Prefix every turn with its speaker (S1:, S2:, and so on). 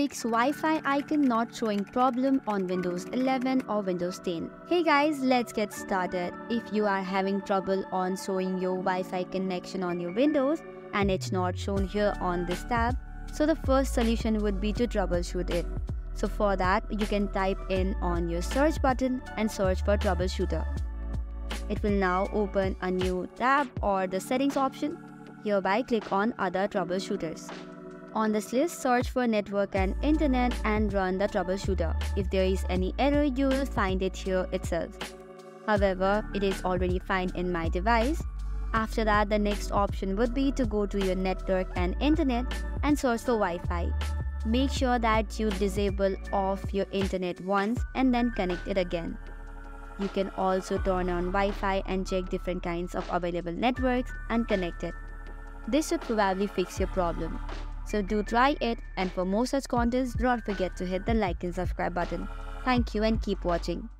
S1: fix Wi-Fi icon not showing problem on Windows 11 or Windows 10. Hey guys, let's get started. If you are having trouble on showing your Wi-Fi connection on your Windows and it's not shown here on this tab, so the first solution would be to troubleshoot it. So for that, you can type in on your search button and search for Troubleshooter. It will now open a new tab or the settings option. Hereby click on other troubleshooters. On this list, search for network and internet and run the troubleshooter. If there is any error, you will find it here itself. However, it is already found in my device. After that, the next option would be to go to your network and internet and search for Wi-Fi. Make sure that you disable off your internet once and then connect it again. You can also turn on Wi-Fi and check different kinds of available networks and connect it. This should probably fix your problem. So do try it, and for more such contents, don't forget to hit the like and subscribe button. Thank you and keep watching.